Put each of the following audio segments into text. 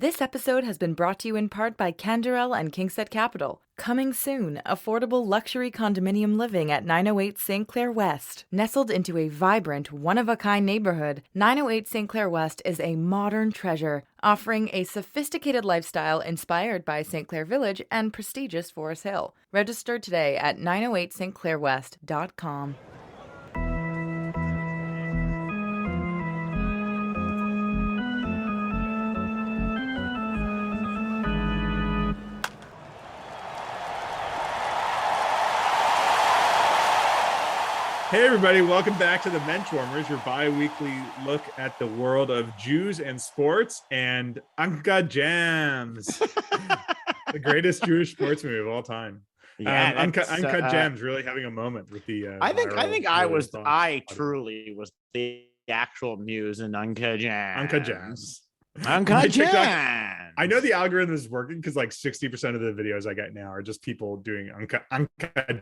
This episode has been brought to you in part by Canderel and Kingset Capital. Coming soon, affordable luxury condominium living at 908 St. Clair West. Nestled into a vibrant, one-of-a-kind neighborhood, 908 St. Clair West is a modern treasure, offering a sophisticated lifestyle inspired by St. Clair Village and prestigious Forest Hill. Register today at 908stclairwest.com. Hey everybody, welcome back to the Benchwarmers, your bi-weekly look at the world of Jews and sports and Uncut Gems, the greatest Jewish sports movie of all time. Yeah, Uncut Gems really having a moment with the. I truly was the actual muse in Uncut Gems. Uncut Gems. Uncut Gems. I know the algorithm is working because like 60% of the videos I get now are just people doing Uncut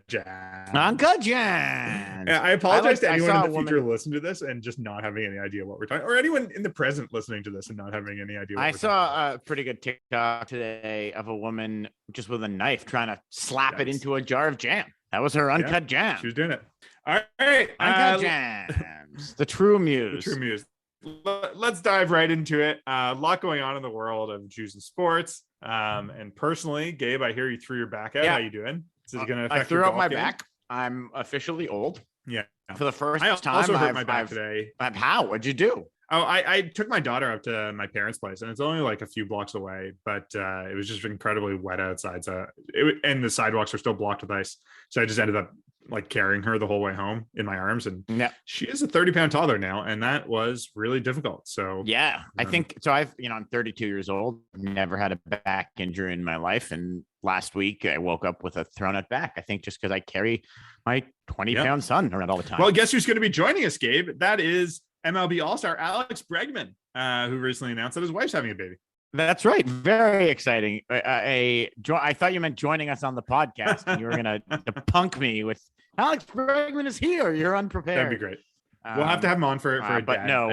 Gems. Uncut Gems. I apologize to anyone in the future listening to this and just not having any idea what we're talking, or anyone in the present listening to this and not having any idea. I saw a pretty good TikTok today of a woman just with a knife trying to slap it into a jar of jam. That was her Uncut Gem. She was doing it. All right, Uncut Gems. The true muse. The true muse. Let's dive right into it. A lot going on in the world of Jews and sports. And personally, Gabe, I hear you threw your back out. Yeah. How you doing? Is it going to affect I threw your out my game? back. I'm officially old. Yeah. For the first I time, also hurt my back today. How? What'd you do? Oh, I took my daughter up to my parents' place, and it's only like a few blocks away, but it was just incredibly wet outside. So and the sidewalks are still blocked with ice. So I just ended up like carrying her the whole way home in my arms. And she is a 30-pound toddler now, and that was really difficult. So I think so. I'm 32 years old. Never had a back injury in my life, and last week I woke up with a thrown out back. I think just because I carry my 20-pound son around all the time. Well, guess who's going to be joining us, Gabe? That is MLB All-Star Alex Bregman, who recently announced that his wife's having a baby. That's right. Very exciting. I thought you meant joining us on the podcast, and you were going to punk me with Alex Bregman is here. You're unprepared. That'd be great. We'll have to have him on for a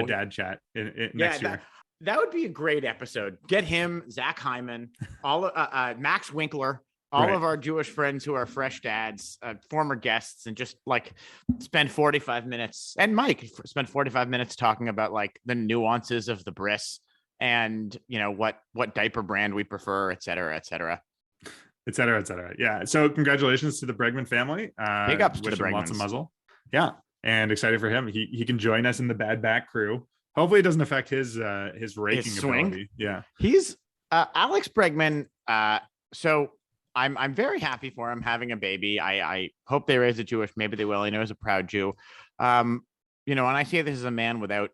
dad chat next year. That would be a great episode. Get him, Zach Hyman, all Max Winkler, all of our Jewish friends who are fresh dads, former guests, and just like spend 45 minutes, and Mike spend 45 minutes talking about like the nuances of the bris and, you know, what diaper brand we prefer, et cetera, et cetera. Et cetera, et cetera. Yeah. So congratulations to the Bregman family. Big ups to the Bregmans. Lots of muzzle. Yeah. And excited for him. He can join us in the bad back crew. Hopefully it doesn't affect his raking ability. Yeah. He's Alex Bregman. So I'm very happy for him having a baby. I hope they raise a Jewish. Maybe they will. I know he's a proud Jew. And I say this is a man without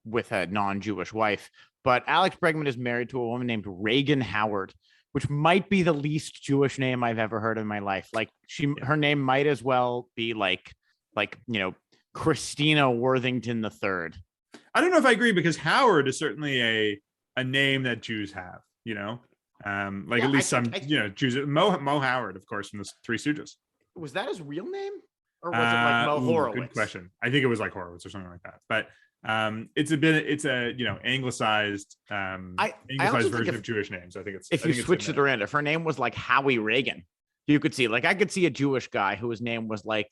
with a non-Jewish wife, but Alex Bregman is married to a woman named Reagan Howard, which might be the least Jewish name I've ever heard in my life. Like her name might as well be like Christina Worthington III. I don't know if I agree, because Howard is certainly a name that Jews have, at least some Jews. Mo Howard, of course, from the Three Stooges. Was that his real name, or was it like Mo Horowitz? Good question. I think it was like Horowitz or something like that. But it's anglicized version of Jewish names. I think it's if you switch it around. If her name was like Howie Reagan, you could see, like, I could see a Jewish guy whose name was like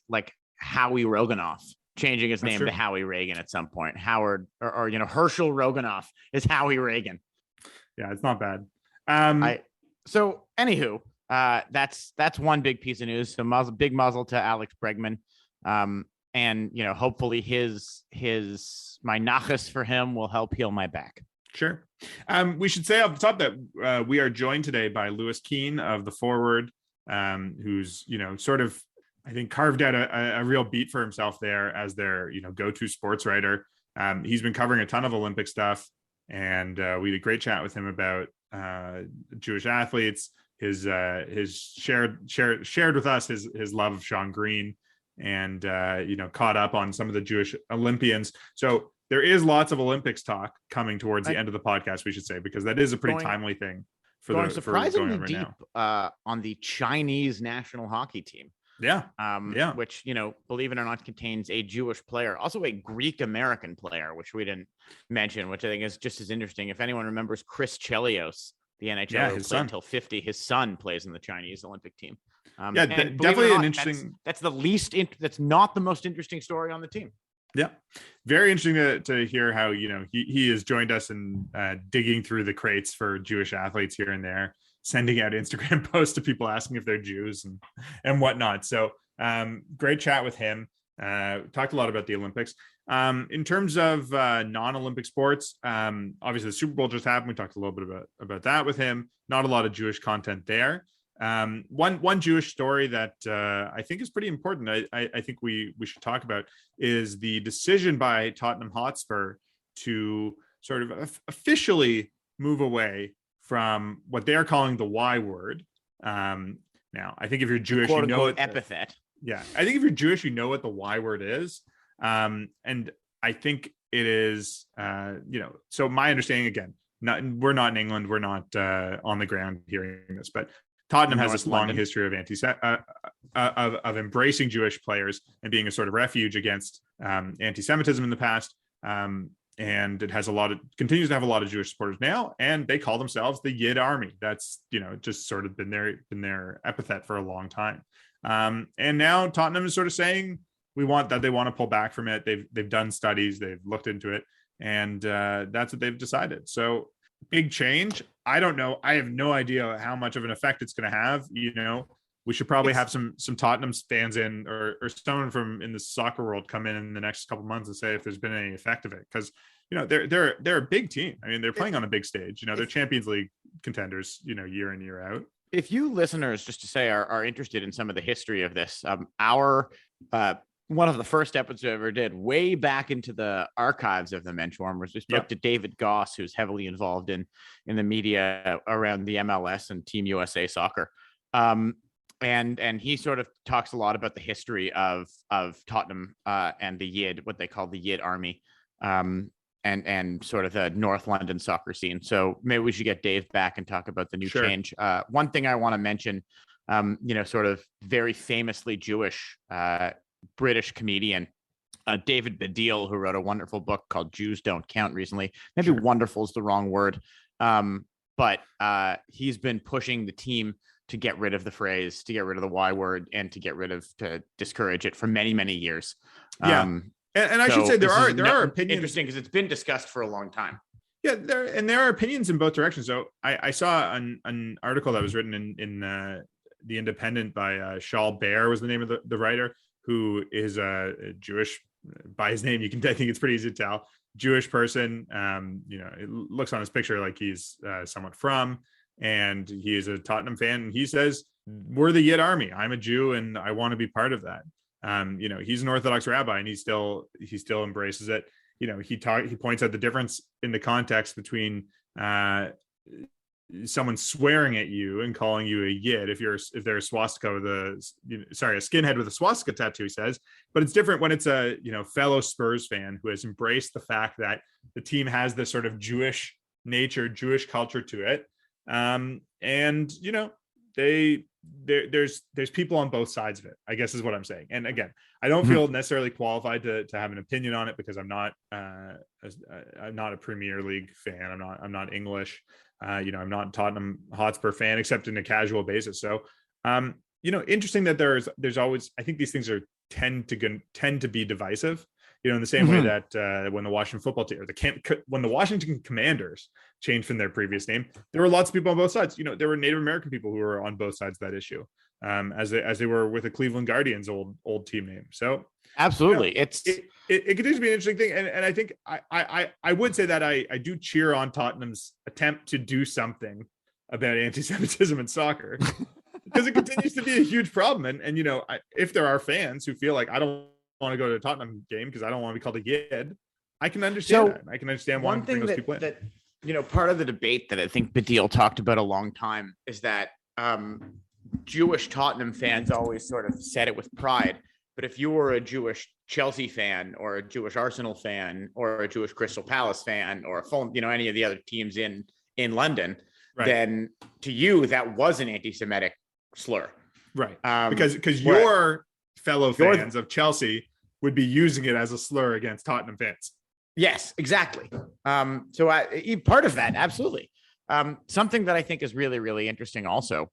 Howie Roganoff changing his name to Howie Reagan at some point. Howard or Herschel Roganoff is Howie Reagan. Yeah, it's not bad. So anywho, that's one big piece of news. So big muzzle to Alex Bregman. And hopefully my nachas for him will help heal my back. Sure. We should say off the top that we are joined today by Lewis Keene of The Forward, who's sort of, I think, carved out a real beat for himself there as their go-to sports writer. He's been covering a ton of Olympic stuff, and we had a great chat with him about Jewish athletes. His shared with us his love of Sean Green, and caught up on some of the Jewish Olympians. So there is lots of Olympics talk coming towards the end of the podcast, we should say, because that is a pretty timely thing surprisingly deep on the Chinese national hockey team. Yeah. Which, believe it or not, contains a Jewish player, also a Greek American player, which we didn't mention, which I think is just as interesting. If anyone remembers Chris Chelios, the NHL who played until 50, his son plays in the Chinese Olympic team. Definitely an interesting. That's the least. That's not the most interesting story on the team. Yeah, very interesting to hear how he has joined us in digging through the crates for Jewish athletes here and there, sending out Instagram posts to people asking if they're Jews and whatnot. So great chat with him. Talked a lot about the Olympics. In terms of non-Olympic sports, obviously the Super Bowl just happened. We talked a little bit about that with him. Not a lot of Jewish content there. One Jewish story that I think is pretty important, I think we should talk about, is the decision by Tottenham Hotspur to sort of officially move away from what they're calling the Y word. Now, I think if you're Jewish, you know what epithet. Yeah, I think if you're Jewish, you know what the Y word is, and I think it is. So my understanding, again, we're not in England, we're not on the ground hearing this, but Tottenham has this long history of of embracing Jewish players and being a sort of refuge against anti-Semitism in the past. And it has continues to have a lot of Jewish supporters now, and they call themselves the Yid Army. That's just sort of been their epithet for a long time. And now Tottenham is sort of saying they want to pull back from it. They've done studies, they've looked into it, and that's what they've decided. So big change. I don't know. I have no idea how much of an effect it's going to have. We should probably have some Tottenham fans in, or someone from in the soccer world come in the next couple of months and say if there's been any effect of it, because they're a big team. I mean, they're playing on a big stage. They're Champions League contenders. Year in, year out. If you listeners, just to say, are interested in some of the history of this, our one of the first episodes we ever did, way back into the archives of the Menschwarmers, we spoke to David Goss, who's heavily involved in the media around the MLS and Team USA soccer. And he sort of talks a lot about the history of Tottenham and the Yid, what they call the Yid Army, and sort of the North London soccer scene. So maybe we should get Dave back and talk about the new change. One thing I want to mention, sort of very famously Jewish British comedian, David Baddiel, who wrote a wonderful book called Jews Don't Count recently. Maybe wonderful is the wrong word. But he's been pushing the team to get rid of the phrase, to get rid of the Y word, and to discourage it for many, many years. And I should say there are opinions. Interesting, because it's been discussed for a long time. Yeah, there are opinions in both directions. So I saw an article that was written in the Independent by Shaul Bear was the name of the writer, who is a Jewish, by his name, I think it's pretty easy to tell, Jewish person. It looks on his picture like he's somewhat from, and he is a Tottenham fan. And he says, we're the Yid Army. I'm a Jew and I want to be part of that. He's an Orthodox rabbi and he still embraces it. He points out the difference in the context between someone swearing at you and calling you a Yid if they're a swastika with a skinhead with a swastika tattoo, he says, but it's different when it's a fellow Spurs fan who has embraced the fact that the team has this sort of Jewish nature, Jewish culture to it. There's people on both sides of it, I guess is what I'm saying. And again, I don't feel necessarily qualified to have an opinion on it because I'm not a Premier League fan. I'm not English. I'm not a Tottenham Hotspur fan except in a casual basis. So, interesting that there's always, I think these things tend to be divisive. In the same way that when the Washington football team when the Washington Commanders changed from their previous name, there were lots of people on both sides. There were Native American people who were on both sides of that issue, as they were with the Cleveland Guardians old team name. So absolutely, it continues to be an interesting thing, and I think I would say that I do cheer on Tottenham's attempt to do something about anti-Semitism in soccer because it continues to be a huge problem. And if there are fans who feel like I don't want to go to a Tottenham game because I don't want to be called a Yid, I can understand that. I can understand why one thing those people in. Part of the debate that I think Baddiel talked about a long time is that Jewish Tottenham fans always sort of said it with pride. But if you were a Jewish Chelsea fan or a Jewish Arsenal fan or a Jewish Crystal Palace fan or any of the other teams in London, then to you that was an anti-Semitic slur. Right. Um, Because where- your fellow You're- fans of Chelsea would be using it as a slur against Tottenham fans. Yes, exactly. Part of that, absolutely. Something that I think is really, really interesting also,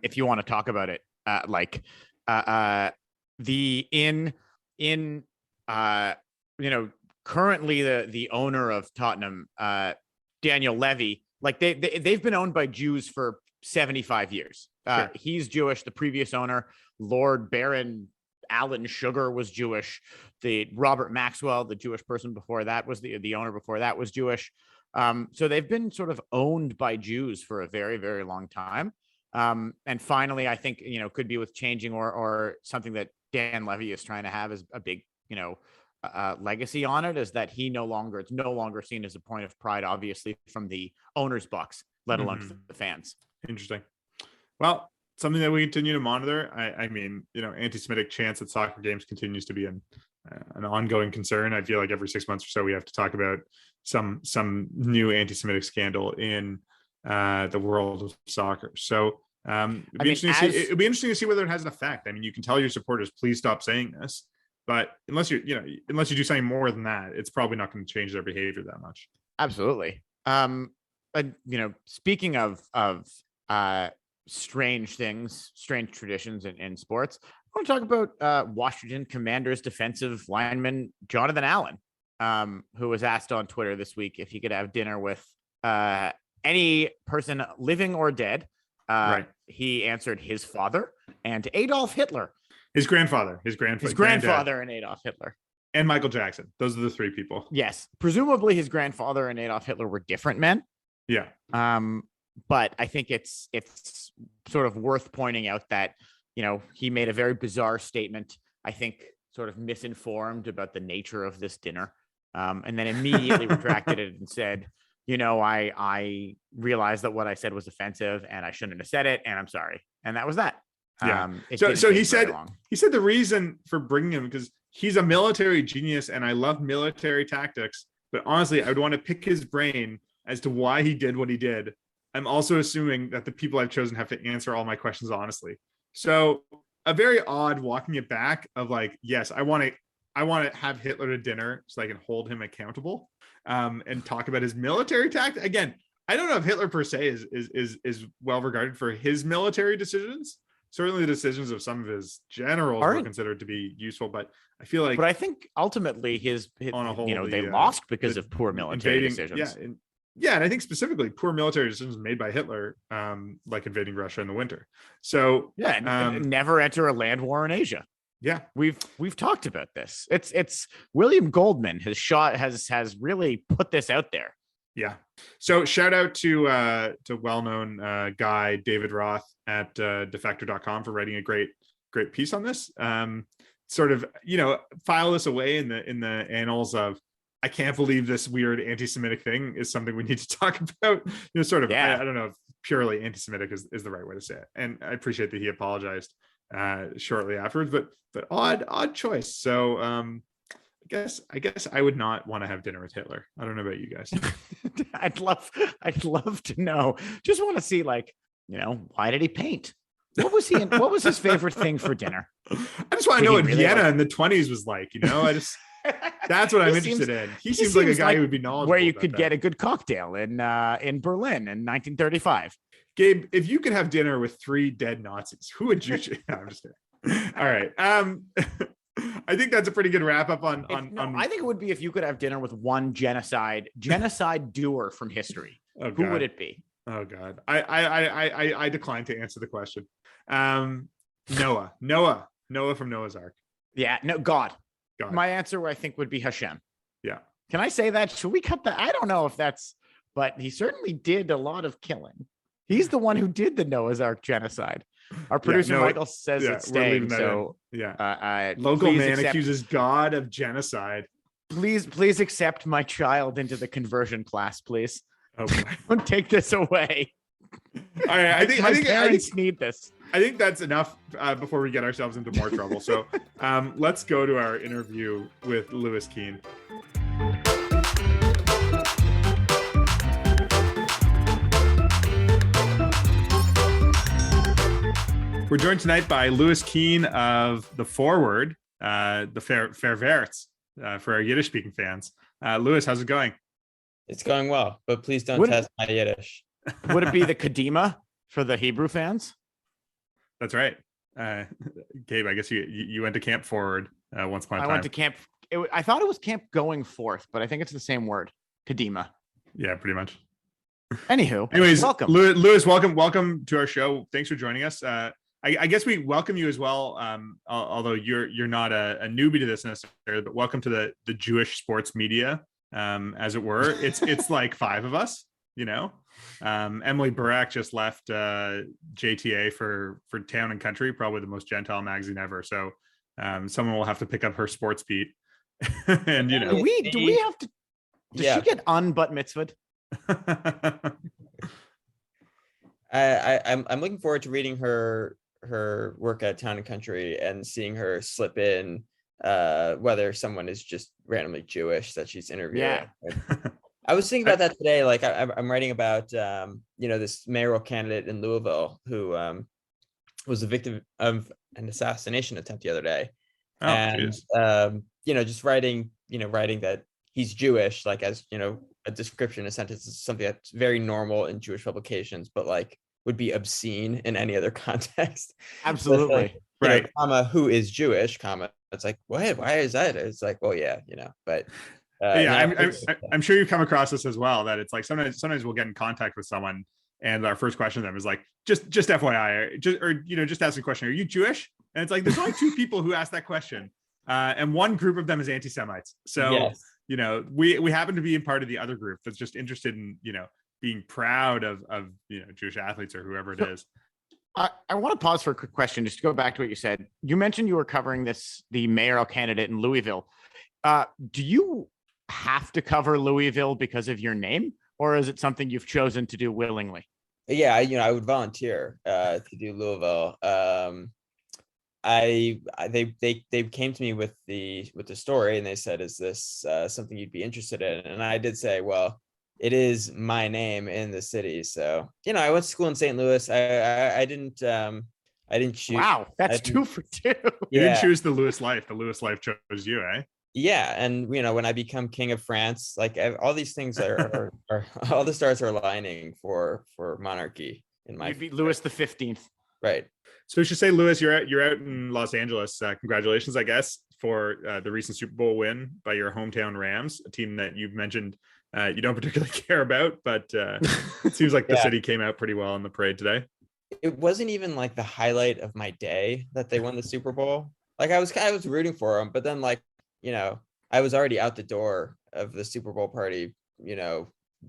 if you want to talk about it, currently the owner of Tottenham, Daniel Levy, like they've been owned by Jews for 75 years. Sure. He's Jewish. The previous owner, Lord Baron Alan Sugar, was Jewish. The Robert Maxwell, the Jewish person before that, was the owner before that, was Jewish. So they've been sort of owned by Jews for a very, very long time. And finally, I think, could be with changing or something that Dan Levy is trying to have as a big, legacy on it, is that it's no longer seen as a point of pride, obviously, from the owner's bucks, let alone the fans. Interesting. Well, something that we continue to monitor. I mean, anti-Semitic chants at soccer games continues to be an ongoing concern. I feel like every 6 months or so we have to talk about some new anti-Semitic scandal in the world of soccer. So it'd be interesting to see whether it has an effect. I mean, you can tell your supporters, please stop saying this, but unless you do something more than that, it's probably not going to change their behavior that much. Absolutely. Speaking of strange things, strange traditions in sports, I want to talk about Washington Commanders defensive lineman Jonathan Allen, who was asked on Twitter this week if he could have dinner with any person living or dead. Right. He answered his father and Adolf Hitler. His grandfather, and Adolf Hitler. And Michael Jackson. Those are the three people. Yes. Presumably his grandfather and Adolf Hitler were different men. Yeah. But I think it's sort of worth pointing out that, he made a very bizarre statement, I think sort of misinformed about the nature of this dinner, and then immediately retracted it and said, I realized that what I said was offensive and I shouldn't have said it, and I'm sorry. And that was that. Yeah. So he said the reason for bringing him, because he's a military genius and I love military tactics, but honestly, I would want to pick his brain as to why he did what he did. I'm also assuming that the people I've chosen have to answer all my questions honestly. So a very odd walking it back of like, yes, I want to have Hitler to dinner so I can hold him accountable, and talk about his military tactics. Again, I don't know if Hitler per se is well regarded for his military decisions. Certainly the decisions of some of his generals were considered to be useful, but I feel like, but I think ultimately his on a whole, they lost because of poor military decisions. Yeah. And I think specifically poor military decisions made by Hitler, like invading Russia in the winter. So and never enter a land war in Asia. Yeah. We've talked about this. It's William Goldman has really put this out there. Yeah. So shout out to well-known guy, David Roth at defector.com for writing a great piece on this. Sort of, file this away in the annals of, I can't believe this weird anti-Semitic thing is something we need to talk about. Sort of, I don't know if purely anti-Semitic is the right way to say it. And I appreciate that he apologized shortly afterwards, but odd choice. So I guess I would not want to have dinner with Hitler. I don't know about you guys. I'd love to know. Just want to see, like, why did he paint? What was his favorite thing for dinner? I just want to know what Vienna in the 1920s was like. That's what I'm interested in. He seems like a guy who would be knowledgeable. Where you could get a good cocktail in Berlin in 1935. Gabe, if you could have dinner with 3 dead Nazis, who would you choose? No, I'm just kidding. All right. I think that's a pretty good wrap up on. I think it would be if you could have dinner with one genocide doer from history. Who would it be? Oh God, I decline to answer the question. Noah from Noah's Ark. Yeah, no, God. My answer, I think, would be Hashem. Yeah. Can I say that? Should we cut that? I don't know if that's, but he certainly did a lot of killing. He's the one who did the Noah's Ark genocide. Our producer Michael says it's staying. So local man accuses God of genocide. Please accept my child into the conversion class, please. Oh boy. Don't take this away. All right, I think parents need this. I think that's enough before we get ourselves into more trouble. So let's go to our interview with Lewis Keane. We're joined tonight by Lewis Keane of the Forward, the Verwerts, for our Yiddish-speaking fans. Lewis, how's it going? It's going well, but please don't test my Yiddish. Would it be the Kadima for the Hebrew fans? That's right. Gabe, I guess you went to Camp Forward once upon a time. I went to camp. I thought it was Camp Going Forth, but I think it's the same word, Kadima. Yeah, pretty much. Anywho, anyways, welcome, Lewis. Welcome to our show. Thanks for joining us. I guess we welcome you as well. Although you're not a newbie to this necessarily, but welcome to the Jewish sports media, as it were. It's like five of us, you know. Emily Barak just left JTA for Town and Country, probably the most Gentile magazine ever. So someone will have to pick up her sports beat. And you know, do we have to? Does she get unbat mitzvahed? I'm looking forward to reading her work at Town and Country and seeing her slip in whether someone is just randomly Jewish that she's interviewing. Yeah. I was thinking about that today. Like I'm writing about this mayoral candidate in Louisville who was the victim of an assassination attempt the other day. Oh, and just writing that he's Jewish, like, as a description, a sentence, is something that's very normal in Jewish publications, but like would be obscene in any other context. Absolutely. Right. Comma, who is Jewish, comma, it's like, what? Why is that? It's like, well, yeah, but I'm sure you've come across this as well, that it's like sometimes we'll get in contact with someone and our first question to them is like, just FYI, just ask a question, are you Jewish? And it's like, there's only two people who ask that question. And one group of them is anti-Semites. So, yes. We happen to be in part of the other group that's just interested in, being proud of Jewish athletes or whoever it is. I want to pause for a quick question, just to go back to what you said. You mentioned you were covering the mayoral candidate in Louisville. Do you have to cover Louisville because of your name, or is it something you've chosen to do willingly? Yeah, I would volunteer to do Louisville. They came to me with the story and they said, is this something you'd be interested in? And I did say, well, it is my name in the city. So, I went to school in St. Louis. I didn't choose. Wow, that's 2 for 2. You didn't choose the Lewis life. The Lewis life chose you, eh? Yeah. And, when I become king of France, like all these things are all the stars are aligning for monarchy in my. You'd be Louis the 15th. Right. So we should say, Lewis, you're out in Los Angeles. Congratulations, I guess, for the recent Super Bowl win by your hometown Rams, a team that you've mentioned you don't particularly care about, but it seems like the city came out pretty well in the parade today. It wasn't even like the highlight of my day that they won the Super Bowl. Like I was rooting for them, but then I was already out the door of the Super Bowl party,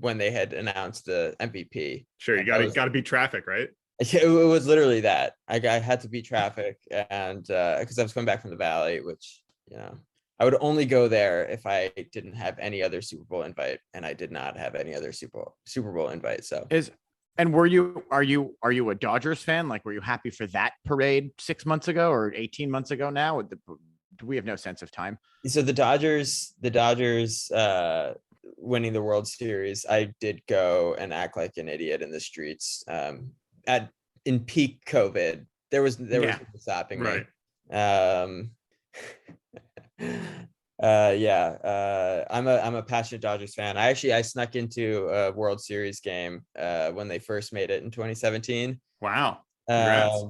when they had announced the MVP. Sure, you got to beat traffic, right? It was literally that. I had to beat traffic, and because I was coming back from the Valley, which I would only go there if I didn't have any other Super Bowl invite, and I did not have any other Super Bowl invite. So are you a Dodgers fan? Like, were you happy for that parade 6 months ago or 18 months ago now? Do we have no sense of time? So the Dodgers winning the World Series, I did go and act like an idiot in the streets. In peak COVID, there was nothing stopping me. Right. I'm a passionate Dodgers fan. I snuck into a World Series game when they first made it in 2017. Wow. Congrats.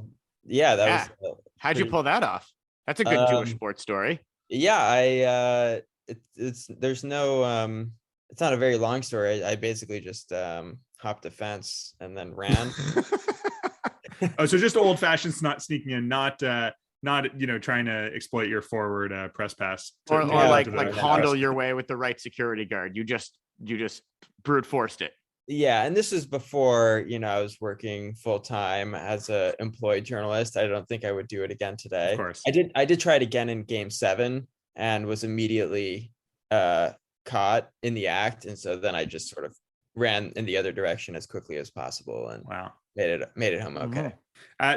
Was how'd you pull that off? That's a good Jewish sports story. Yeah, it's not a very long story. I basically just hopped the fence and then ran. Oh, so just old-fashioned, not sneaking in, not trying to exploit your forward press pass, or like handle your way with the right security guard. You just brute forced it. Yeah, and this was before I was working full time as a employed journalist. I don't think I would do it again today. Of course, I did try it again in Game 7 and was immediately caught in the act, and so then I just sort of ran in the other direction as quickly as possible and made it home okay.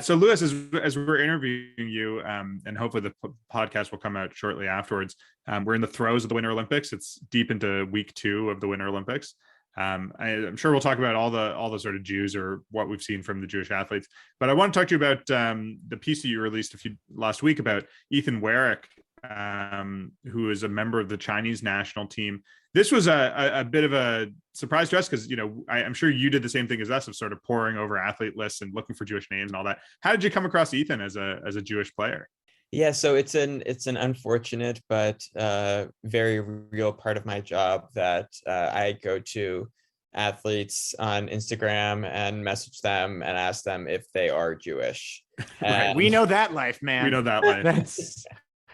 So Lewis, as we're interviewing you, and hopefully the podcast will come out shortly afterwards, we're in the throes of the Winter Olympics. It's deep into week 2 of the Winter Olympics. I'm sure we'll talk about all the sort of Jews or what we've seen from the Jewish athletes. But I want to talk to you about the piece that you released last week about Ethan Warwick, who is a member of the Chinese national team. This was a bit of a surprise to us because, I'm sure you did the same thing as us of sort of poring over athlete lists and looking for Jewish names and all that. How did you come across Ethan as a Jewish player? Yeah, so it's an unfortunate but very real part of my job that I go to athletes on Instagram and message them and ask them if they are Jewish. Right. We know that life, man. We know that life.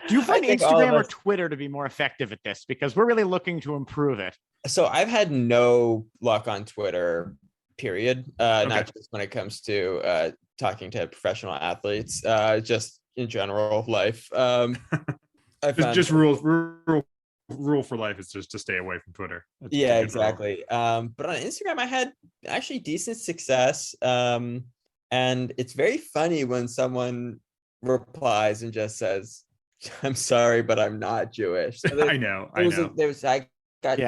Do you find Instagram or Twitter to be more effective at this? Because we're really looking to improve it. So I've had no luck on Twitter, period. Okay. Not just when it comes to talking to professional athletes, just in general life. Just rule for life is just to stay away from Twitter. Yeah, exactly. But on Instagram, I had actually decent success. And it's very funny when someone replies and just says, "I'm sorry, but I'm not Jewish." So I know. I got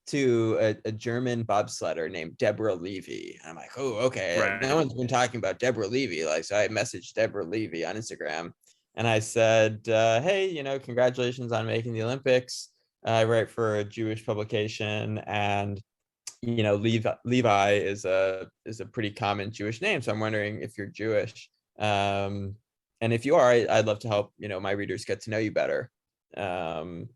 to a German bobsledder named Deborah Levy. And I'm like, oh, okay. Right. No one's been talking about Deborah Levy. So I messaged Deborah Levy on Instagram and I said, hey, congratulations on making the Olympics. I write for a Jewish publication and, Levi is a pretty common Jewish name. So I'm wondering if you're Jewish. And if you are, I'd love to help, my readers get to know you better. And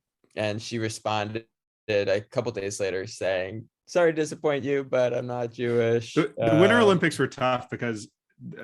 she responded a couple days later saying, sorry to disappoint you, but I'm not Jewish. The Winter Olympics were tough because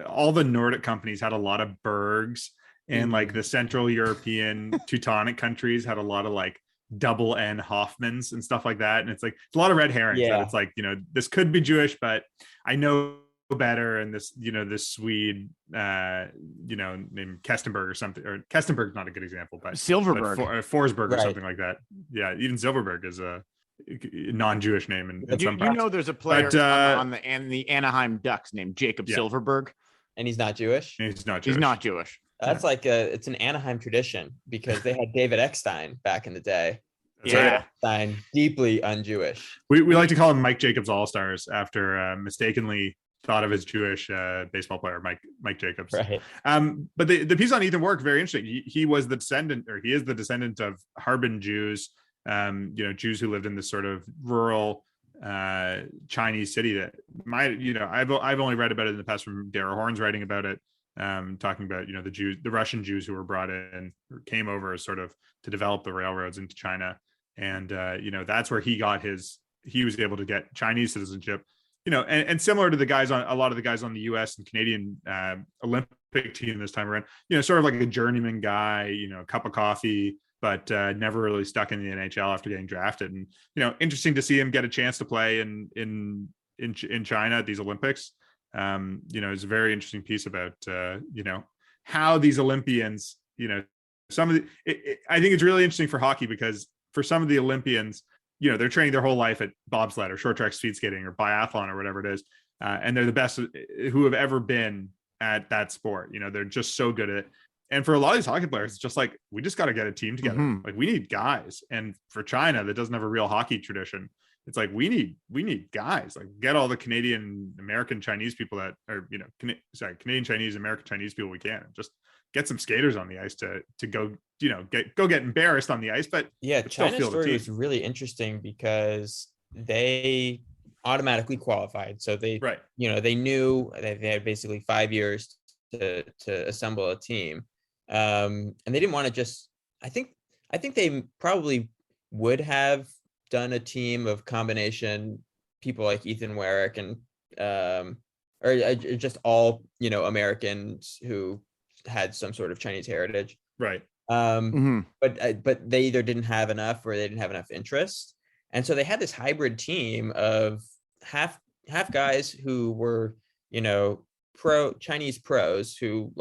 all the Nordic companies had a lot of Bergs, and like the Central European Teutonic countries had a lot of like double N Hoffmans and stuff like that. And it's like, it's a lot of red herrings that it's like, this could be Jewish, but I know better. And this, this Swede, named Kestenberg or something, or Kestenberg's not a good example, but Silverberg, Forsberg or something like that. Yeah. Even Silverberg is a non-Jewish name. And there's a player on the Anaheim Ducks named Jacob Silverberg. And he's not Jewish? He's not Jewish. That's like it's an Anaheim tradition because they had David Eckstein back in the day. Right. Eckstein, deeply un-Jewish. We like to call him Mike Jacobs All-Stars after mistakenly thought of his Jewish baseball player, Mike Jacobs. Right. But the piece on Ethan Warwick, very interesting. He was the descendant, or he is the descendant of Harbin Jews, Jews who lived in this sort of rural Chinese city that I've only read about it in the past from Dara Horn's writing about it, talking about, the Russian Jews who were brought in or came over sort of to develop the railroads into China. And, that's where he was able to get Chinese citizenship, and similar to a lot of the guys on the US and Canadian Olympic team this time around, sort of like a journeyman guy, cup of coffee, but never really stuck in the NHL after getting drafted. And, interesting to see him get a chance to play in China at these Olympics. It's a very interesting piece about, how these Olympians, some of I think it's really interesting for hockey because for some of the Olympians, they're training their whole life at bobsled or short track speed skating or biathlon or whatever it is. And they're the best who have ever been at that sport. They're just so good at it. And for a lot of these hockey players, it's just like, we just got to get a team together. Mm-hmm. Like we need guys. And for China that doesn't have a real hockey tradition, it's like, we need guys, like get all the Canadian, American, Chinese people that are, Canadian, Chinese, American, Chinese people we can, just get some skaters on the ice to go, get embarrassed on the ice. But China's story was really interesting because they automatically qualified. So they, they knew they had basically 5 years to assemble a team. And they didn't want to just, I think they probably would have done a team of combination people like Ethan Warwick and, or just all, Americans who had some sort of Chinese heritage. Right. But they either didn't have enough or they didn't have enough interest. And so they had this hybrid team of half guys who were, Chinese pros who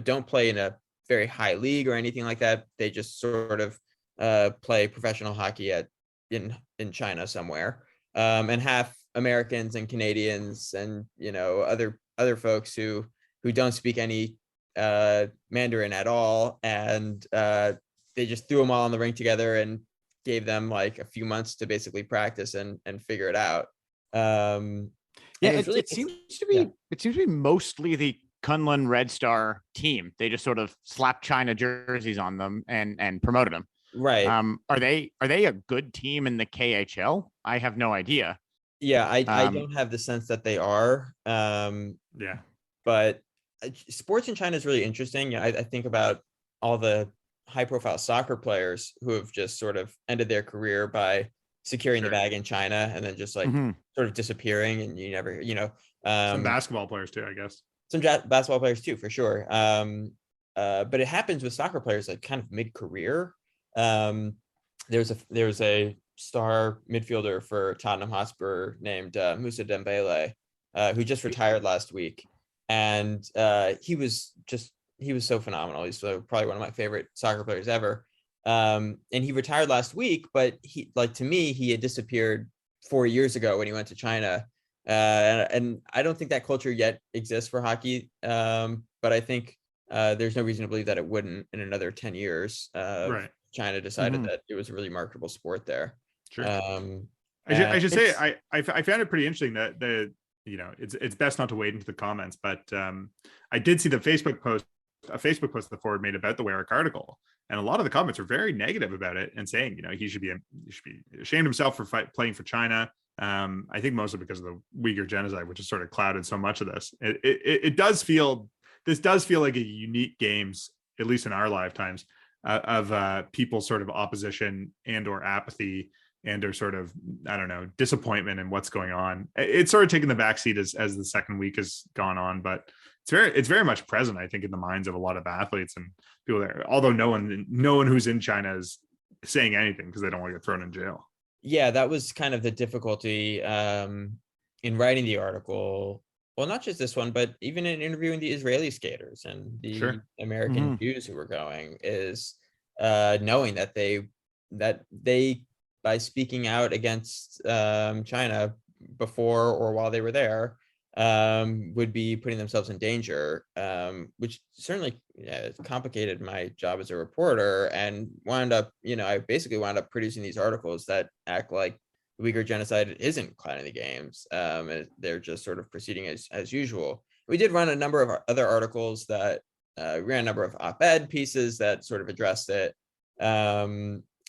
don't play in a very high league or anything like that. They just sort of play professional hockey in China somewhere. And half Americans and Canadians and, other folks who don't speak any Mandarin at all. And they just threw them all in the ring together and gave them like a few months to basically practice and figure it out. Yeah, really, it seems to be mostly the Kunlun Red Star team. They just sort of slapped China jerseys on them and promoted them. right. Are they a good team in the KHL? I have no idea. Yeah, I don't have the sense that they are. Yeah. But sports in China is really interesting. I think about all the high profile soccer players who have just sort of ended their career by securing the bag in China and then just like sort of disappearing, and you never, Some basketball players too, I guess. Some basketball players too, for sure. But it happens with soccer players like kind of mid-career. There's a star midfielder for Tottenham Hotspur named Moussa Dembele, who just retired last week, and he was so phenomenal. He's probably one of my favorite soccer players ever. And he retired last week, but to me, he had disappeared 4 years ago when he went to China. And I don't think that culture yet exists for hockey. But I think there's no reason to believe that it wouldn't in another 10 years. China decided that it was a really marketable sport there. Sure. I should say I found it pretty interesting that it's best not to wade into the comments, but I did see a Facebook post the Forward made about the Warwick article, and a lot of the comments are very negative about it and saying he should be ashamed himself for playing for China. I think mostly because of the Uyghur genocide, which has sort of clouded so much of this. It does feel like a unique games, at least in our lifetimes, of people's sort of opposition and or apathy and or sort of, I don't know, disappointment in what's going on. It's sort of taken the backseat as the second week has gone on, but it's very much present, I think, in the minds of a lot of athletes and people there. Although no one who's in China is saying anything because they don't want to get thrown in jail. Yeah, that was kind of the difficulty in writing the article. Well, not just this one, but even in interviewing the Israeli skaters and the American Jews who were going, is knowing that they by speaking out against China before or while they were there would be putting themselves in danger, which certainly complicated my job as a reporter, and I basically wound up producing these articles that act like the Uyghur genocide isn't clouding the games. They're just sort of proceeding as usual. We did run a number of other articles that ran a number of op-ed pieces that sort of addressed it.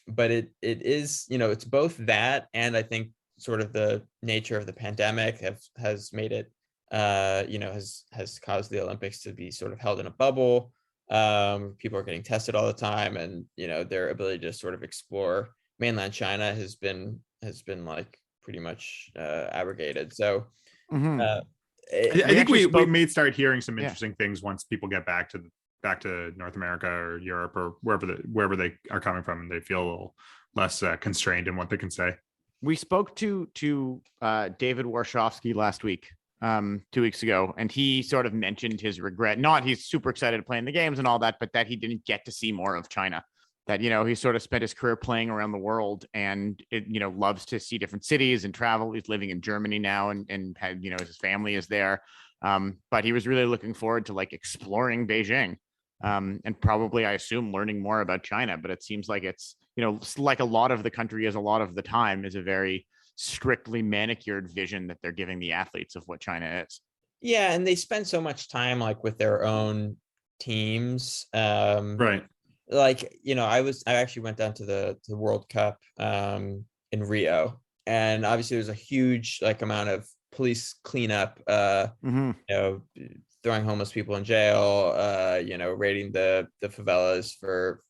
But it is, it's both that, and I think sort of the nature of the pandemic has made it, has caused the Olympics to be sort of held in a bubble. People are getting tested all the time, and their ability to sort of explore mainland China has been like pretty much abrogated. So I think we may start hearing some interesting things once people get back to North America or Europe or wherever they are coming from, and they feel a little less constrained in what they can say. We spoke to David Warshawski last week, 2 weeks ago, and he sort of mentioned his regret. Not he's super excited to play in the games and all that, but that he didn't get to see more of China. That he sort of spent his career playing around the world, and loves to see different cities and travel. He's living in Germany now, and had his family is there. But he was really looking forward to like exploring Beijing. And probably, I assume, learning more about China. But it seems like it's, like a lot of the country is a lot of the time is a very strictly manicured vision that they're giving the athletes of what China is. Yeah, and they spend so much time like with their own teams. Right. Like, I actually went down to the World Cup in Rio, and obviously there's a huge like amount of police cleanup, throwing homeless people in jail, raiding the favelas for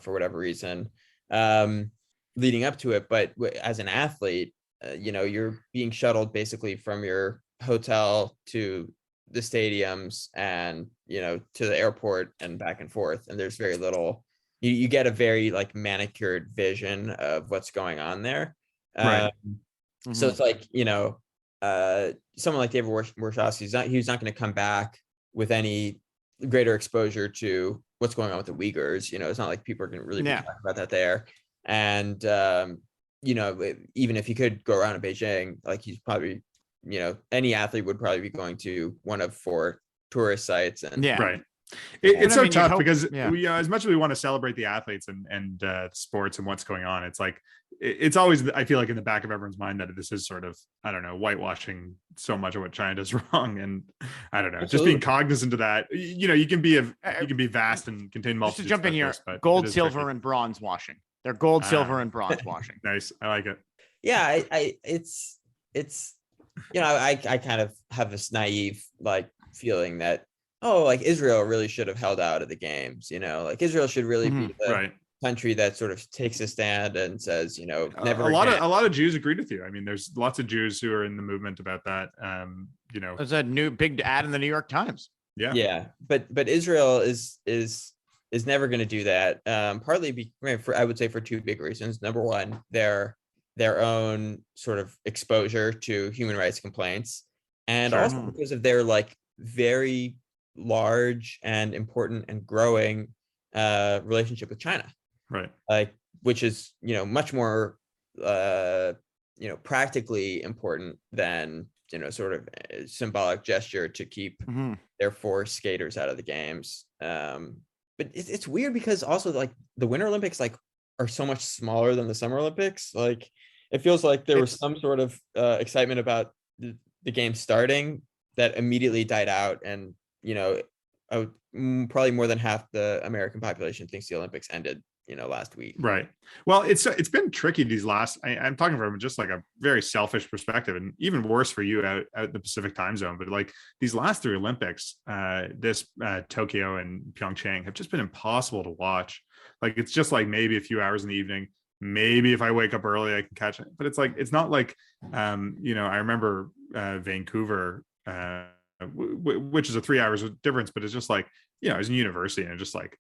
whatever reason, leading up to it. But as an athlete, you're being shuttled basically from your hotel to the stadiums and, to the airport and back and forth. And there's very little, you get a very like manicured vision of what's going on there. Right. So it's like, someone like David Warshawski, he's not going to come back with any greater exposure to what's going on with the Uyghurs. It's not like people are going to really be talking about that there. And, even if he could go around in Beijing, like he's probably, any athlete would probably be going to one of 4 tourist sites. And right. It's so I mean, you'd tough hope- because yeah. we, as much as we want to celebrate the athletes and sports and what's going on, it's like it's always, I feel like, in the back of everyone's mind that this is sort of, I don't know, whitewashing so much of what China does wrong. And I don't know, just being cognizant of that. You can be vast and contain Just multitudes. to jump in here, but gold, silver, and bronze washing. They're gold, silver, and bronze washing. Nice. I like it. Yeah, it's I kind of have this naive like feeling that, oh, like Israel really should have held out at the games, like Israel should really be the Right. country that sort of takes a stand and says, never a again. lot of Jews agreed with you. I mean, there's lots of Jews who are in the movement about that. There's a new big ad in the New York Times. Yeah, but Israel is never going to do that. Partly I would say for two big reasons. Number one, their own sort of exposure to human rights complaints, and Sure. also because of their like very large and important and growing relationship with China, Right. like which is much more practically important than sort of a symbolic gesture to keep their four skaters out of the games. But it's weird because also like the Winter Olympics like are so much smaller than the Summer Olympics. Like it feels like there was some sort of excitement about the game starting that immediately died out, and probably more than half the American population thinks the Olympics ended last week. Right. Well, it's been tricky these last, I'm talking from just like a very selfish perspective, and even worse for you out the Pacific time zone. But like these last three Olympics, Tokyo and Pyeongchang have just been impossible to watch. Like, it's just like maybe a few hours in the evening, maybe if I wake up early, I can catch it. But it's like, it's not like, I remember Vancouver, which is a 3 hours difference, but it's just like, I was in university and it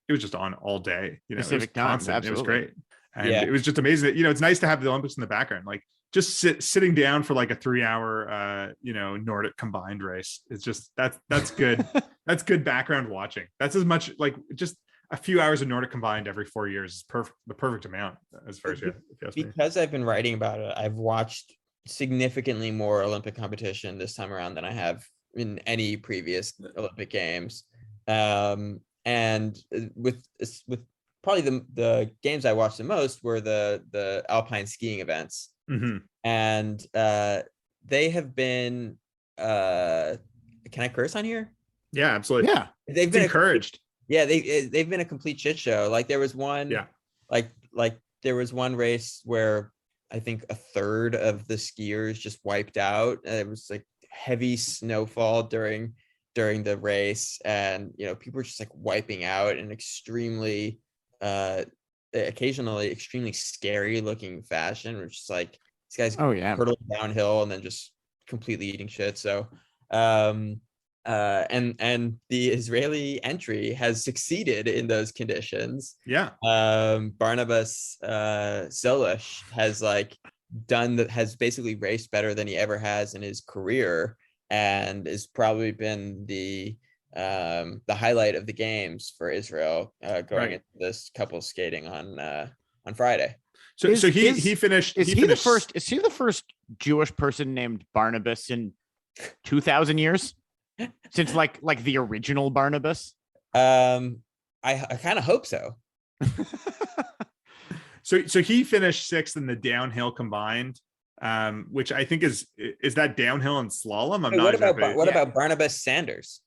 was just on all day, Pacific it was constant. time, it was great. And Yeah. it was just amazing that, it's nice to have the Olympics in the background, like just sitting down for like a 3 hour, Nordic combined race. It's just, that's good. That's good background watching. That's as much like just a few hours of Nordic combined every 4 years is the perfect amount as far as you ask me. Because I've been writing about it, I've watched significantly more Olympic competition this time around than I have in any previous Olympic Games. And with probably the games I watched the most were the alpine skiing events. Mm-hmm. And they have been can I curse on here? Yeah, absolutely. Yeah, they've been encouraged. They've been a complete shit show. Like there was one, like there was one race where I think a third of the skiers just wiped out. It was like heavy snowfall during the race, and people were just like wiping out in extremely occasionally extremely scary looking fashion, which is like these guys hurtling downhill and then just completely eating shit. So and the Israeli entry has succeeded in those conditions. Barnabas Zolish has basically raced better than he ever has in his career, and has probably been the highlight of the games for Israel going into this couple skating on Friday. So he finished. Is he the first Jewish person named Barnabas in 2,000 years? Since like the original Barnabas? I kind of hope so. So he finished sixth in the downhill combined, which I think is that downhill and slalom. What about Barnabas Sanders?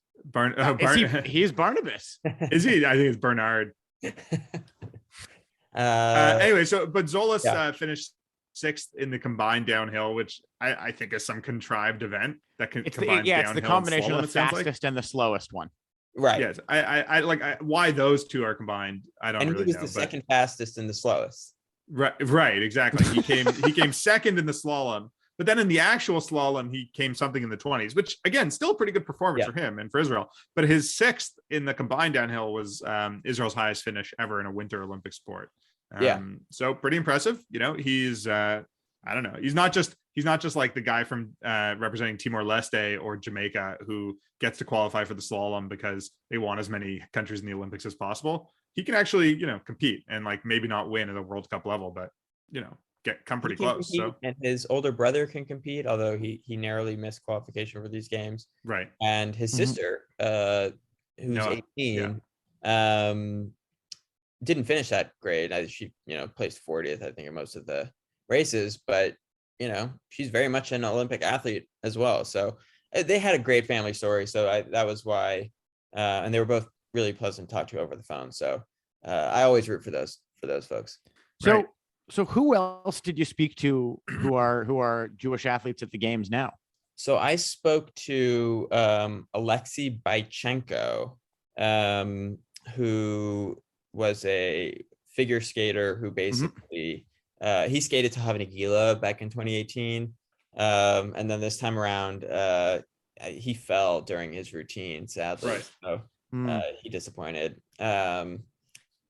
He's Barnabas. Is he? I think it's Bernard. Anyway, but Zolas finished sixth in the combined downhill, which I think is some contrived event that can combine. It's the combination of the fastest and the slowest one. Right. Yes. I like why those two are combined. I don't really know. And he was the second fastest and the slowest. Right. Exactly. He came second in the slalom, but then in the actual slalom, he came something in the 20s, which again, still a pretty good performance for him and for Israel. But his sixth in the combined downhill was Israel's highest finish ever in a Winter Olympic sport. So pretty impressive. He's I don't know. He's not just like the guy from representing Timor-Leste or Jamaica who gets to qualify for the slalom because they want as many countries in the Olympics as possible. He can actually, compete and like maybe not win at the World Cup level, but come pretty close. So, and his older brother can compete, although he narrowly missed qualification for these games. Right. And his sister who's Noah, 18. Didn't finish that grade. She, placed 40th, I think, in most of the races, but she's very much an Olympic athlete as well. So they had a great family story. So that was why, and they were both really pleasant to talk to over the phone. So I always root for those folks. So, Right. so who else did you speak to who are Jewish athletes at the games now? So I spoke to Alexei Bychenko, who was a figure skater who basically he skated to Nagila back in 2018, and then this time around he fell during his routine, sadly. Right. So he disappointed.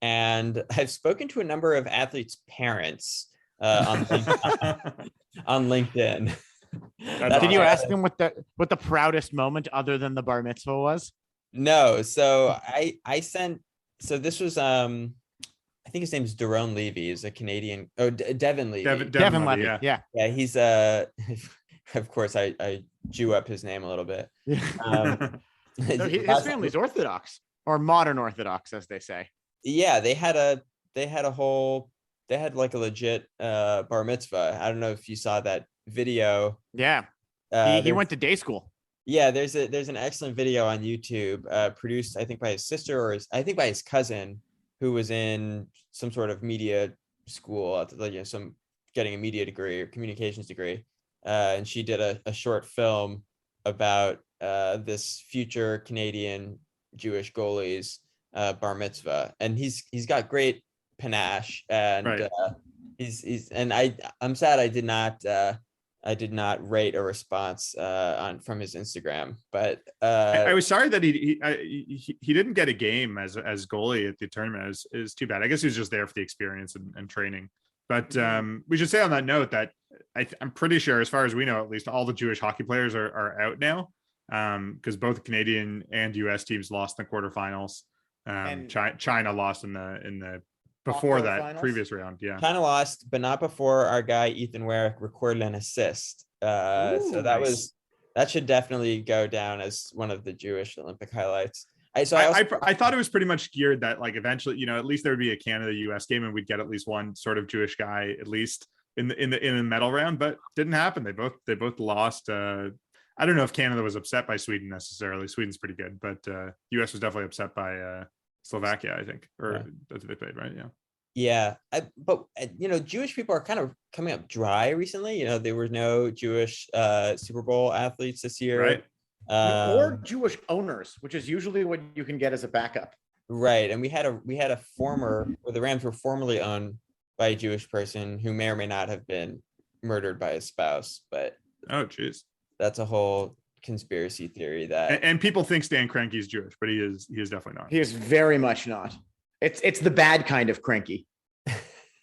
And I've spoken to a number of athletes' parents on LinkedIn. Did you ask them what the proudest moment other than the bar mitzvah was? No. So I sent. So this was I think his name is Daron Levy. He's a Canadian. Oh, Devin Levy. Devin Levy. Yeah. Yeah. He's of course I Jew up his name a little bit. So his family's Orthodox or modern Orthodox, as they say. Yeah, they had like a legit bar mitzvah. I don't know if you saw that video. Yeah. He went to day school. Yeah, there's an excellent video on YouTube, produced I think by his sister or by his cousin, who was in some sort of media school, getting a media degree or communications degree, and she did a short film about this future Canadian Jewish goalie's bar mitzvah, and he's got great panache, and right. I'm sad I did not rate a response from his Instagram, but I was sorry that he didn't get a game as goalie at the tournament. Is too bad. I guess he was just there for the experience and training. But we should say on that note that I'm pretty sure, as far as we know, at least all the Jewish hockey players are out now, because both Canadian and US teams lost in the quarterfinals. China lost in the before that finals? Previous round. Yeah, China lost, but not before our guy Ethan Werrick recorded an assist. So that should definitely go down as one of the Jewish Olympic highlights. I thought it was pretty much geared that, like, eventually, at least there would be a Canada-US game and we'd get at least one sort of Jewish guy at least in the medal round, but didn't happen. They both lost. I don't know if Canada was upset by Sweden necessarily. Sweden's pretty good, but US was definitely upset by Slovakia, I think, or that's what they played, right? Yeah. But Jewish people are kind of coming up dry recently. There were no Jewish Super Bowl athletes this year. Right. Or Jewish owners, which is usually what you can get as a backup. Right. And we had a former, or the Rams were formerly owned by a Jewish person who may or may not have been murdered by his spouse. But oh, geez, that's a whole conspiracy theory that and people think Stan Kroenke is Jewish, but he is definitely not. He is very much not. It's the bad kind of Kroenke.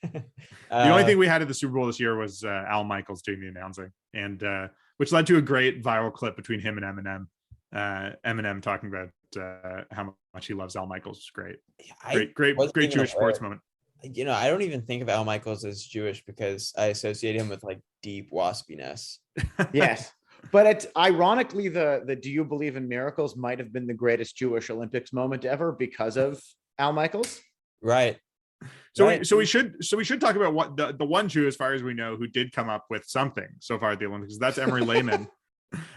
The only thing we had at the Super Bowl this year was Al Michaels doing the announcing, and which led to a great viral clip between him and Eminem. Eminem talking about how much he loves Al Michaels. It's great Jewish sports moment. I don't even think of Al Michaels as Jewish because I associate him with like deep waspiness. Yes. But it's ironically the Do You Believe in Miracles might have been the greatest Jewish Olympics moment ever because of Al Michaels. Right. So we should talk about what the one Jew, as far as we know, who did come up with something so far at the Olympics. That's Emery Lehman,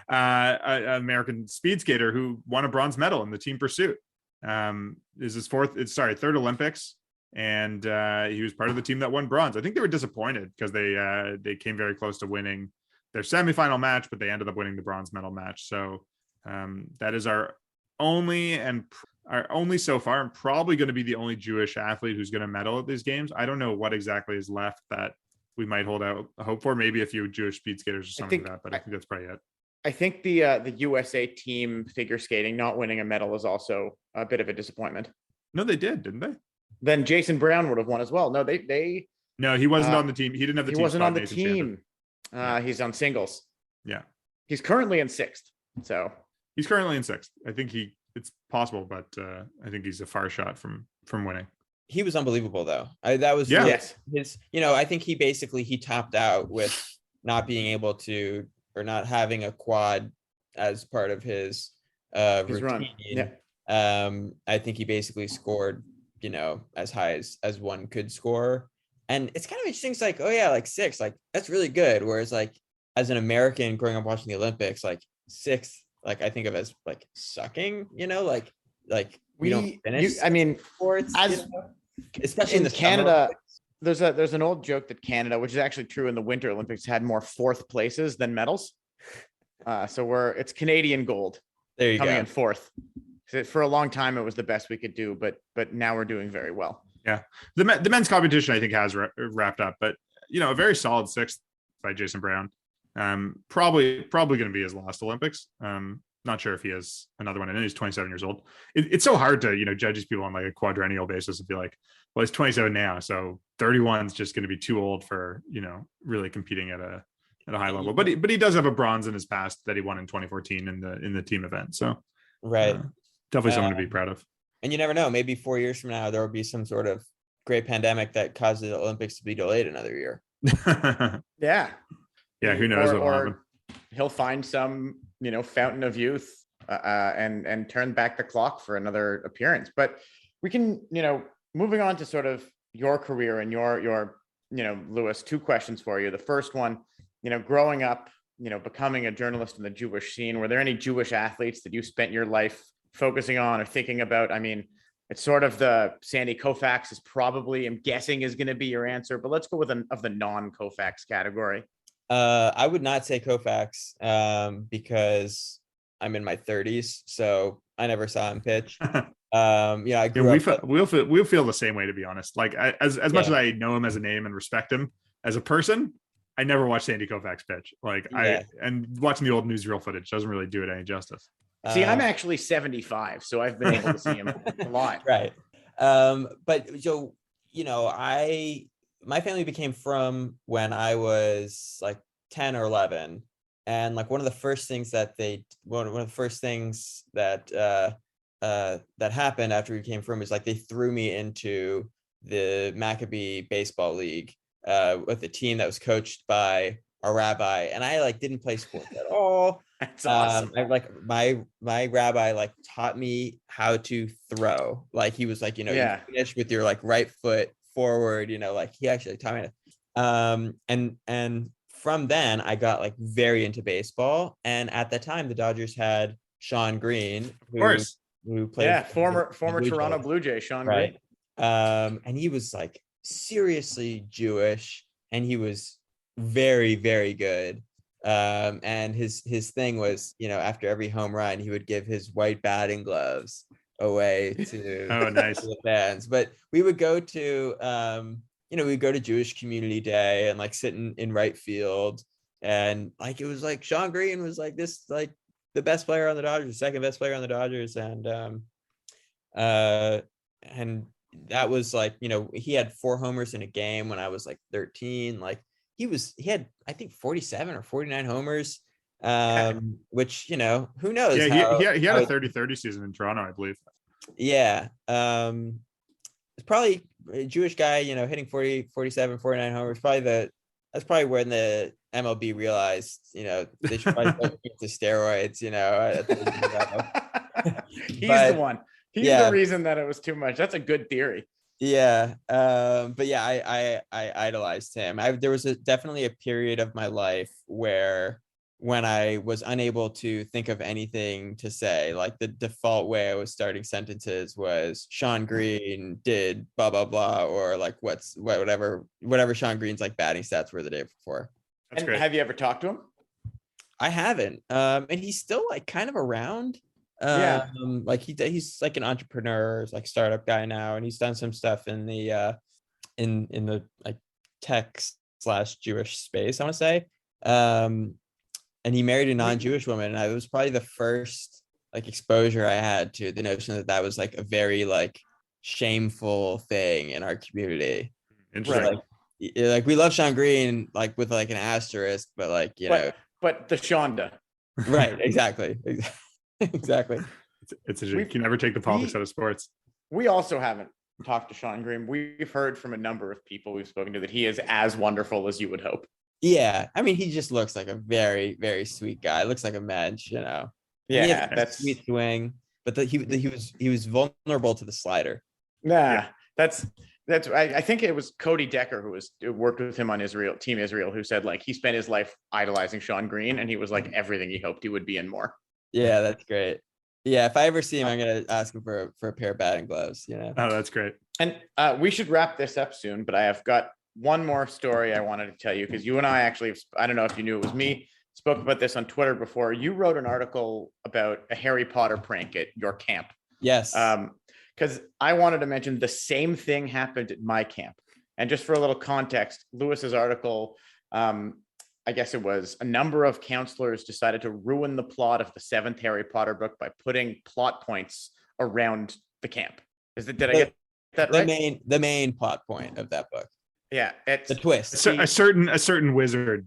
an American speed skater who won a bronze medal in the team pursuit. Is his third Olympics, and he was part of the team that won bronze. I think they were disappointed because they came very close to winning their semifinal match, but they ended up winning the bronze medal match. So that is our only so far, and probably going to be the only Jewish athlete who's going to medal at these games. I don't know what exactly is left that we might hold out hope for. Maybe a few Jewish speed skaters or something like that, but I think that's probably it. I think the USA team figure skating not winning a medal is also a bit of a disappointment. No, they did, didn't they? Then Jason Brown would have won as well. No, No, he wasn't on the team. He didn't have the team. He wasn't on the Nathan team. Chandler. He's on singles. Yeah. He's currently in sixth. So he's currently in sixth. I think it's possible, but I think he's a far shot from winning. He was unbelievable though. That was yes. His, I think he topped out with not being able to, or not having a quad as part of his routine. Run. Yeah. I think he basically scored, as high as one could score. And it's kind of interesting. It's like, oh yeah, like six, like that's really good. Whereas like as an American growing up watching the Olympics, like sixth, like I think of as like sucking, like we don't finish. I mean, sports, as especially in the Canada, there's an old joke that Canada, which is actually true in the Winter Olympics, had more fourth places than medals. So it's Canadian gold. There you coming go. in fourth. So for a long time, it was the best we could do, but now we're doing very well. Yeah, the men's competition I think has wrapped up, but a very solid sixth by Jason Brown. Probably going to be his last Olympics. Not sure if he has another one, and he's 27 years old. It's so hard to judge these people on like a quadrennial basis and be like, well, he's 27 now, so 31 is just going to be too old for really competing at a high level. But he does have a bronze in his past that he won in 2014 in the team event. So right, definitely someone to be proud of. And you never know, maybe 4 years from now there will be some sort of great pandemic that causes the Olympics to be delayed another year. Yeah, who knows what will happen. He'll find some fountain of youth and turn back the clock for another appearance. But we can moving on to sort of your career and your Lewis, two questions for you. The first one, growing up, becoming a journalist in the Jewish scene, were there any Jewish athletes that you spent your life focusing on or thinking about? I mean, it's sort of the Sandy Koufax is probably, I'm guessing, is going to be your answer, but let's go with of the non-Koufax category. I would not say Koufax because I'm in my 30s, so I never saw him pitch. I grew up. We'll feel the same way, to be honest. Like as much as I know him as a name and respect him as a person, I never watched Sandy Koufax pitch. Like and watching the old newsreel footage doesn't really do it any justice. See, I'm actually 75, so I've been able to see him a lot. Right. But so, my family became from when I was like 10 or 11. And like one of the first things that that happened after we came from is like they threw me into the Maccabee baseball league with a team that was coached by a rabbi, and I like didn't play sports at all. That's awesome. I like my rabbi like taught me how to throw. Like he was like, you finish with your like right foot forward, like he actually taught me to, and from then I got like very into baseball. And at the time the Dodgers had Sean Green, who played former Toronto Blue Jay, Sean Green. And he was like seriously Jewish, and he was very, very good. And his thing was, after every home run, he would give his white batting gloves away to, nice. to the fans. But we would go to, we'd go to Jewish Community Day and like sit in right field. And like, it was like Sean Green was like this, like the best player on the Dodgers, second best player on the Dodgers. And that was like, he had 4 homers in a game when I was like 13. Like he had, I think 47 or 49 homers, which, who knows? Yeah, he had a 30-30 season in Toronto, I believe. Yeah. It's probably a Jewish guy, hitting 40, 47, 49 homers. That's probably when the MLB realized, they should probably go to steroids, He's the one. He's the reason that it was too much. That's a good theory. Yeah. But yeah, I idolized him. There was definitely a period of my life where when I was unable to think of anything to say, like the default way I was starting sentences was Sean Green did blah, blah, blah, or like whatever Sean Green's like batting stats were the day before. That's great. Have you ever talked to him? I haven't. And he's still like kind of around. Like he's like an entrepreneur, like startup guy now, and he's done some stuff in the in the like tech/Jewish space, I want to say. And he married a non-Jewish woman, and it was probably the first like exposure I had to the notion that was like a very like shameful thing in our community. Interesting. Like we love Sean Green, like with like an asterisk, but like but the Shonda. Right, exactly. Exactly. You can never take the politics out of sports. We also haven't talked to Sean Green. We've heard from a number of people we've spoken to that he is as wonderful as you would hope. Yeah, I mean, he just looks like a very, very sweet guy. Looks like a mensch, Yeah, that's sweet swing. but he was vulnerable to the slider. Nah, that's I think it was Cody Decker who worked with him on Team Israel, who said like he spent his life idolizing Sean Green, and he was like everything he hoped he would be and more. Yeah, that's great. Yeah, if I ever see him, I'm gonna ask him for a pair of batting gloves. You know. Oh, that's great. And we should wrap this up soon, but I have got one more story I wanted to tell you, because you and I actually, I don't know if you knew it was me, spoke about this on Twitter before. You wrote an article about a Harry Potter prank at your camp. Yes. Because I wanted to mention the same thing happened at my camp. And just for a little context, Lewis's article, I guess it was a number of counselors decided to ruin the plot of the 7th Harry Potter book by putting plot points around the camp. Did I get that right? The main plot point of that book. Yeah, it's the twist. A certain wizard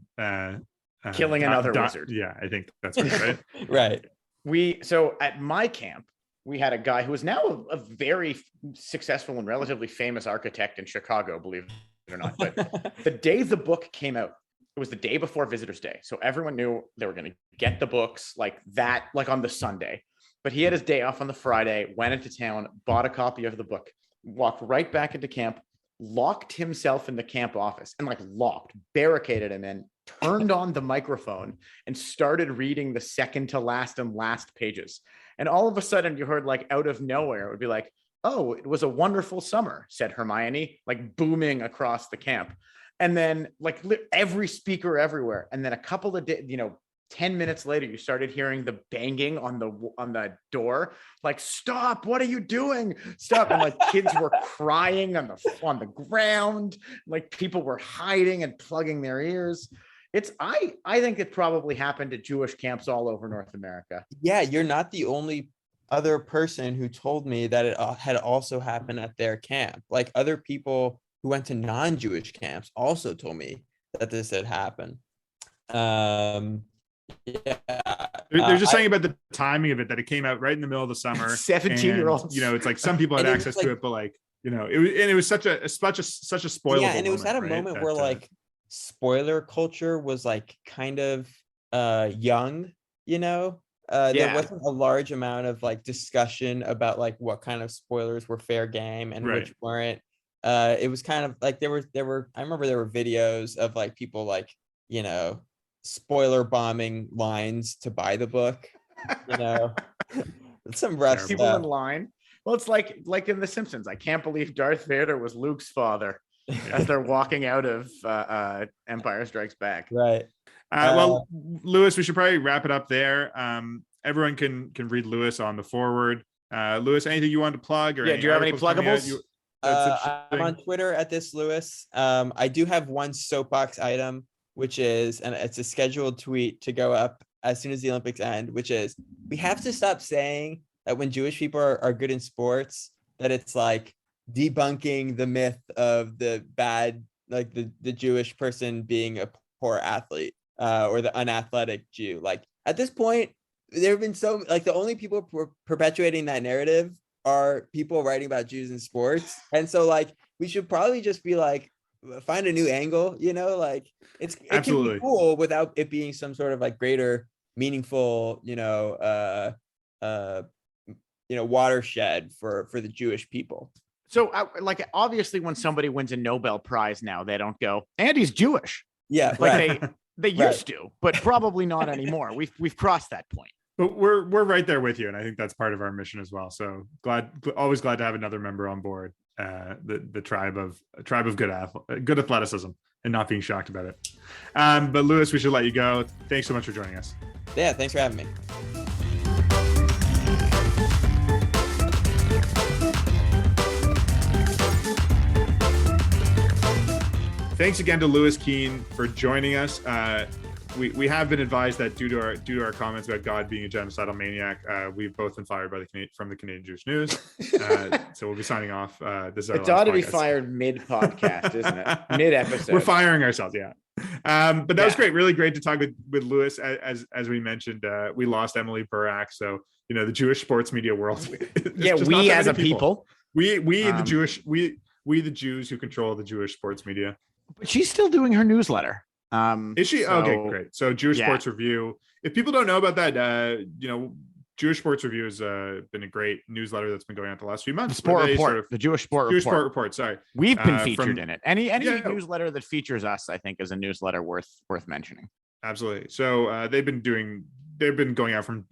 killing another wizard. Yeah, I think that's right. Right. So at my camp, we had a guy who is now a very successful and relatively famous architect in Chicago, believe it or not. But the day the book came out, it was the day before Visitors Day. So everyone knew they were going to get the books like on the Sunday. But he had his day off on the Friday, went into town, bought a copy of the book, walked right back into camp, locked himself in the camp office and barricaded him in, turned on the microphone and started reading the second to last and last pages. And all of a sudden you heard like out of nowhere, it would be like, "Oh, it was a wonderful summer," said Hermione, like booming across the camp. And then like every speaker everywhere. And then a couple of days, 10 minutes later, you started hearing the banging on the door, like, "Stop, what are you doing? Stop." And like kids were crying on the ground, like people were hiding and plugging their ears. I think it probably happened at Jewish camps all over North America. Yeah, you're not the only other person who told me that it had also happened at their camp. Like other people who went to non-Jewish camps also told me that this had happened. Yeah, they're just saying about the timing of it, that it came out right in the middle of the summer. 17-year-olds. It's like some people had access to it, but like it was such a spoilable. Yeah, and it was at a moment where like spoiler culture was like kind of young. There wasn't a large amount of like discussion about like what kind of spoilers were fair game and which weren't. It was kind of like there were I remember there were videos of like people like spoiler bombing lines to buy the book. Some rough people stuff. in line. Well, it's like in The Simpsons. I can't believe Darth Vader was Luke's father as they're walking out of Empire Strikes Back. Right. Well, Lewis, we should probably wrap it up there. Everyone can read Lewis on the forward. Lewis, anything you want to plug? Or do you have any pluggables? I'm on Twitter at this Lewis. I do have one soapbox item, which is, and it's a scheduled tweet to go up as soon as the Olympics end, which is we have to stop saying that when Jewish people are good in sports, that it's like debunking the myth of the bad, like the Jewish person being a poor athlete or the unathletic Jew. Like at this point, there have been the only people perpetuating that narrative are people writing about Jews in sports. And so like, we should probably just be like, find a new angle, like it can be cool without it being some sort of like greater meaningful, watershed for the Jewish people. So like, obviously when somebody wins a Nobel Prize now, they don't go, "And he's Jewish." Yeah. Like they used to, but probably not anymore. We've crossed that point. But we're right there with you, and I think that's part of our mission as well. So always glad to have another member on board. The tribe of good athleticism, and not being shocked about it. But Lewis, we should let you go. Thanks so much for joining us. Yeah, thanks for having me. Thanks again to Lewis Keene for joining us. We have been advised that due to our comments about God being a genocidal maniac, we've both been fired from the Canadian Jewish News. So we'll be signing off. This is it ought to be fired mid-podcast, isn't it? Mid-episode. We're firing ourselves, yeah. But that was great. Really great to talk with Lewis. As we mentioned, we lost Emily Burak. So the Jewish sports media world. We as a people. We the Jews who control the Jewish sports media. But she's still doing her newsletter. Is she? Okay, great. So Jewish Sports Review. If people don't know about that, Jewish Sports Review has been a great newsletter that's been going out the last few months. The Jewish Sport Report. Sorry, we've been featured in it. Any Yeah. newsletter that features us, I think, is a newsletter worth mentioning. Absolutely. So they've been going out from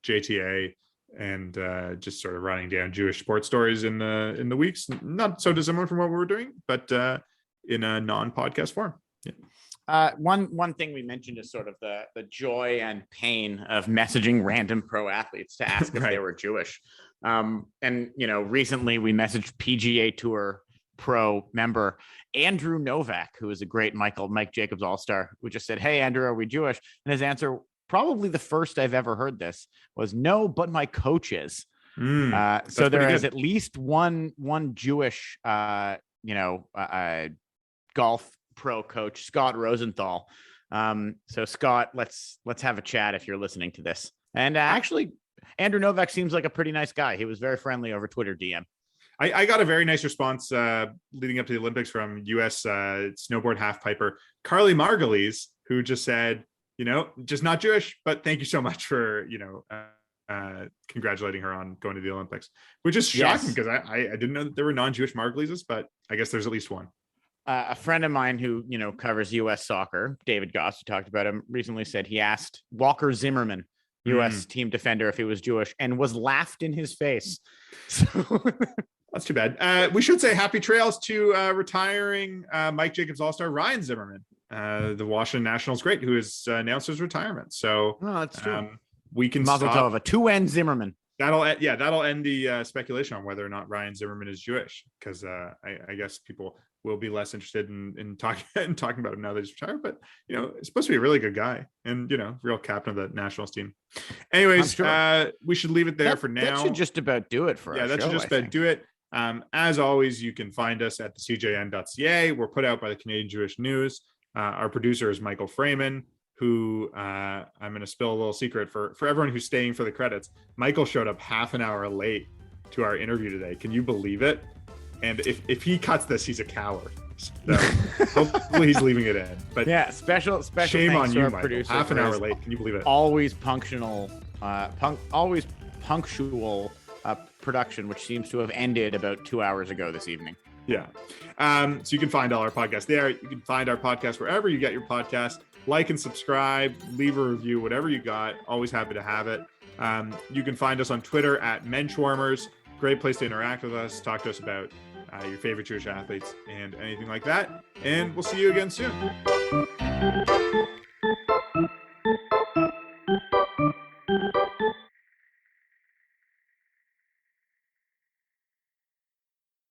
JTA and just sort of running down Jewish sports stories in the weeks, not so dissimilar from what we were doing, but in a non-podcast form. Yeah. One thing we mentioned is sort of the joy and pain of messaging random pro athletes to ask if Right. they were Jewish. And, recently we messaged PGA Tour pro member Andrew Novak, who is a great Mike Jacobs All-Star, who just said, "Hey, Andrew, are we Jewish?" And his answer, probably the first I've ever heard this, was no, but my coach is. So there is at least one Jewish, golf pro coach, Scott Rosenthal. So Scott, let's have a chat if you're listening to this. And actually, Andrew Novak seems like a pretty nice guy. He was very friendly over Twitter DM. I got a very nice response leading up to the Olympics from U.S. Snowboard half piper Carly Margulies, who just said, just not Jewish, but thank you so much for, congratulating her on going to the Olympics, which is shocking because I didn't know that there were non-Jewish Margulies, but I guess there's at least one. A friend of mine who, covers U.S. soccer, David Goss, who talked about him, recently said he asked Walker Zimmerman, U.S. team defender, if he was Jewish, and was laughed in his face. So that's too bad. We should say happy trails to retiring Mike Jacobs All-Star Ryan Zimmerman, the Washington Nationals great, who has announced his retirement. So that's true. We can Mazel tov, a 2N Zimmerman. That'll end the speculation on whether or not Ryan Zimmerman is Jewish, because I guess people will be less interested in talking about him now that he's retired. But it's supposed to be a really good guy and real captain of the Nationals team. Anyways, sure. We should leave it there for now. That should just about do it for us. Yeah, that should just about do it. As always, you can find us at thecjn.ca. We're put out by the Canadian Jewish News. Our producer is Michael Freeman, who I'm going to spill a little secret for everyone who's staying for the credits. Michael showed up half an hour late to our interview today. Can you believe it? And if he cuts this, he's a coward. So hopefully he's leaving it in. But yeah, special shame on you, Michael. Producer, half an hour late. Can you believe it? Always punctual production, which seems to have ended about 2 hours ago this evening. Yeah. So you can find all our podcasts there. You can find our podcast wherever you get your podcast. Like and subscribe, leave a review, whatever you got. Always happy to have it. You can find us on Twitter at Menschwarmers. Great place to interact with us. Talk to us about your favorite Jewish athletes and anything like that. And we'll see you again soon.